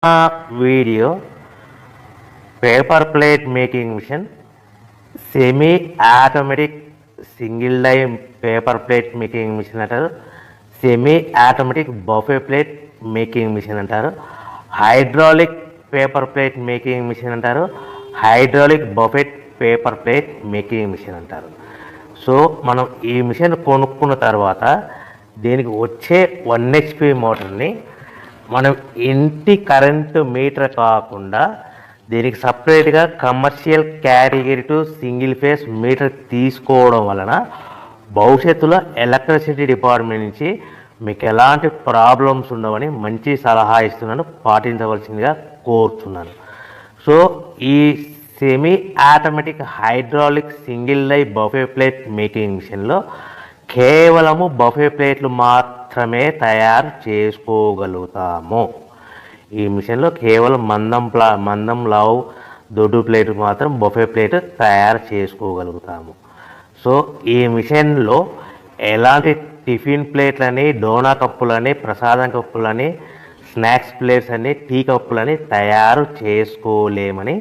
Video paper plate making machine semi automatic single die paper plate making machine అంటారు. Semi automatic buffet plate making machine అంటారు. Hydraulic paper plate making machine అంటారు. Hydraulic buffet paper plate making machine అంటారు. So మనం ఈ machine కొనుక్కున్న తర్వాత దీనికి వచ్చే 1 HP మోటార్ని మనం ఇంటి కరెంటు మీటర్ కాకుండా దీనికి సపరేట్గా commercial category to single phase metre తీసుకోవడం వలన భవిష్యత్తులో ఎలక్ట్రిసిటీ డిపార్ట్మెంట్ నుంచి మీకు ఎలాంటి ప్రాబ్లమ్స్ ఉండవని మంచి సలహా ఇస్తున్నాను, పాటించవలసిందిగా కోరుతున్నాను. సో ఈ semi automatic hydraulic single die buffet plate making మిషన్లో కేవలము బఫే ప్లేట్లు మాత్రమే తయారు చేసుకోగలుగుతాము. ఈ మిషన్లో కేవలం మందం లావు దొడ్డు ప్లేట్ మాత్రం బఫే ప్లేట్ తయారు చేసుకోగలుగుతాము. సో ఈ మిషన్లో ఎలాంటి టిఫిన్ ప్లేట్లని, డోనా కప్పులని, ప్రసాదం కప్పులని, స్నాక్స్ ప్లేట్స్ అని, టీ కప్పులని తయారు చేసుకోలేమని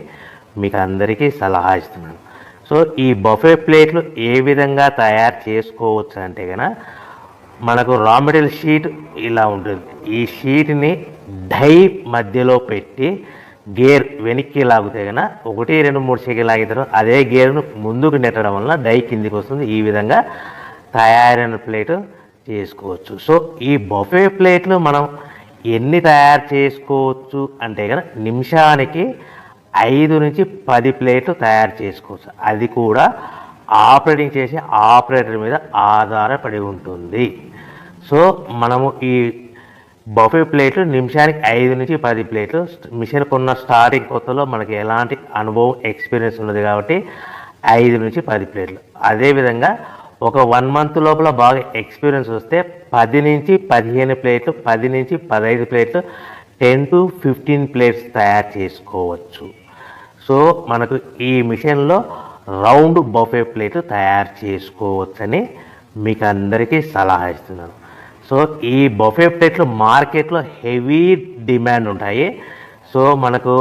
మీకు అందరికీ సలహా ఇస్తున్నాను. సో ఈ బఫే ప్లేట్లు ఏ విధంగా తయారు చేసుకోవచ్చు అంటే కనుక మనకు రా మెటీరియల్ షీట్ ఇలా ఉంటుంది. ఈ షీట్ని డై మధ్యలో పెట్టి గేర్ వెనక్కి లాగితే కనుక 1, 2, 3 సెకండ్లు లాగితే అదే గేర్ను ముందుకు నెట్టడం వలన డై కిందికి వస్తుంది. ఈ విధంగా తయారైన ప్లేట్ చేసుకోవచ్చు. సో ఈ బఫే ప్లేట్లు మనం ఎన్ని తయారు చేసుకోవచ్చు అంటే కనుక నిమిషానికి 5 నుంచి 10 ప్లేట్లు తయారు చేసుకోవచ్చు. అది కూడా ఆపరేటింగ్ చేసే ఆపరేటర్ మీద ఆధారపడి ఉంటుంది. సో మనము ఈ బఫే ప్లేట్లు నిమిషానికి 5 నుంచి 10 ప్లేట్లు మిషన్ కొన్న స్టార్టింగ్ కొత్తలో మనకి ఎలాంటి అనుభవం ఎక్స్పీరియన్స్ ఉన్నది కాబట్టి 5 నుంచి 10 ప్లేట్లు. అదేవిధంగా ఒక 1 మంత్ లోపల బాగా ఎక్స్పీరియన్స్ వస్తే 10 నుంచి 15 ప్లేట్లు, 10 నుంచి 15 ప్లేట్లు, 10 to 15 ప్లేట్స్ తయారు చేసుకోవచ్చు. సో మనకు ఈ మిషన్లో రౌండ్ బఫే ప్లేట్ తయారు చేసుకోవచ్చని మీకు అందరికీ సలహా ఇస్తున్నాను. సో ఈ బఫే ప్లేట్లు మార్కెట్లో హెవీ డిమాండ్ ఉంటాయి. సో మనకు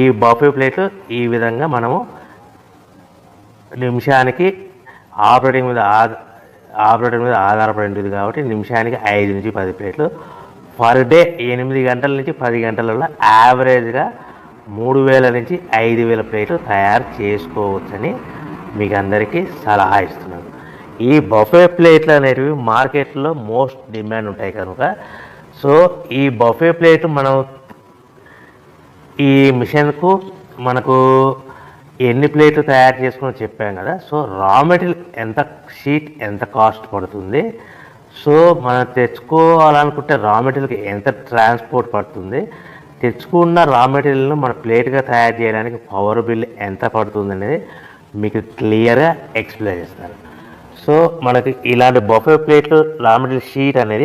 ఈ బఫే ప్లేట్లు ఈ విధంగా మనము నిమిషానికి ఆపరేటర్ మీద ఆధారపడి ఉంటుంది కాబట్టి నిమిషానికి 5 నుంచి 10 ప్లేట్లు పర్ డే 8 గంటల నుంచి 10 గంటలలో యావరేజ్గా 3000 నుంచి 5000 ప్లేట్లు తయారు చేసుకోవచ్చని మీకు అందరికీ సలహా ఇస్తున్నాను. ఈ బఫే ప్లేట్లు అనేటివి మార్కెట్లో మోస్ట్ డిమాండ్ ఉంటాయి కనుక సో ఈ బఫే ప్లేట్ మనం ఈ మిషన్కు మనకు ఎన్ని ప్లేట్లు తయారు చేసుకుని చెప్పాం కదా. సో రా మెటీరియల్ షీట్ ఎంత కాస్ట్ పడుతుంది, సో మనం తెచ్చుకోవాలనుకుంటే రా మెటీరియల్కి ఎంత ట్రాన్స్పోర్ట్ పడుతుంది, తెచ్చుకున్న రా మెటీరియల్ను మన ప్లేట్గా తయారు చేయడానికి పవర్ బిల్ ఎంత పడుతుంది అనేది మీకు క్లియర్గా ఎక్స్ప్లెయిన్ చేస్తారు. సో మనకి ఇలాంటి బఫే ప్లేట్లు రా మెటీరియల్ షీట్ అనేది